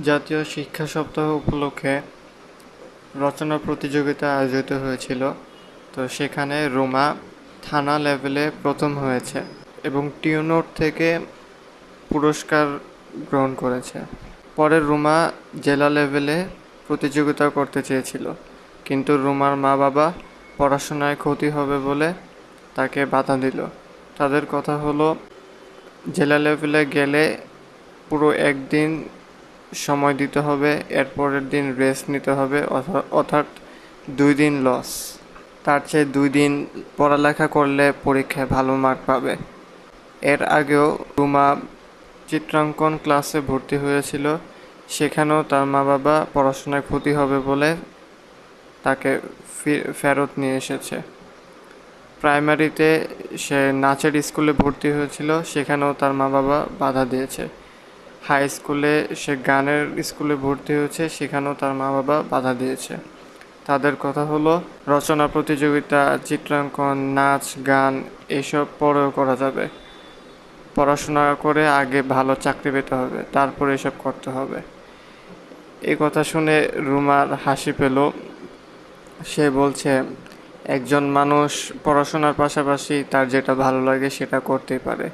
জাতীয় শিক্ষা সপ্তাহ উপলক্ষে রচনা প্রতিযোগিতা আয়োজিত হয়েছিল। তো সেখানে রুমা থানা লেভেলে প্রথম হয়েছে এবং টিউনোট থেকে পুরস্কার গ্রহণ করেছে। পরে রুমা জেলা লেভেলে প্রতিযোগিতা করতে চেয়েছিল, কিন্তু রুমার মা বাবা পড়াশোনায় ক্ষতি হবে বলে তাকে বাধা দিল। তাদের কথা হলো, জেলা লেভেলে গেলে পুরো একদিন সময় দিতে হবে, এর পরের দিন রেস্ট নিতে হবে, অর্থাৎ 2 দিন লস। তার চেয়ে 2 দিন পড়ালেখা করলে পরীক্ষায় ভালো মার্ক পাবে। এর আগেও রুমা চিত্রাঙ্কন ক্লাসে ভর্তি হয়েছিল, সেখানেও তার মা বাবা পড়াশোনায় ক্ষতি হবে বলে তাকে ফেরত নিয়ে এসেছে। প্রাইমারিতে সে নাচের স্কুলে ভর্তি হয়েছিল, সেখানেও তার মা বাবা বাধা দিয়েছে। হাই স্কুলে সে গানের স্কুলে ভর্তি হয়েছে, সেখানেও তার মা বাবা বাধা দিয়েছে। তাদের কথা হলো, রচনা প্রতিযোগিতা, চিত্রাঙ্কন, নাচ, গান এসব পরেও করা যাবে, পড়াশোনা করে আগে ভালো চাকরি পেতে হবে, তারপরে এসব করতে হবে। এই কথা শুনে রুমার হাসি পেল। সে বলছে, একজন মানুষ পড়াশোনার পাশাপাশি তার যেটা ভালো লাগে সেটা করতেই পারে।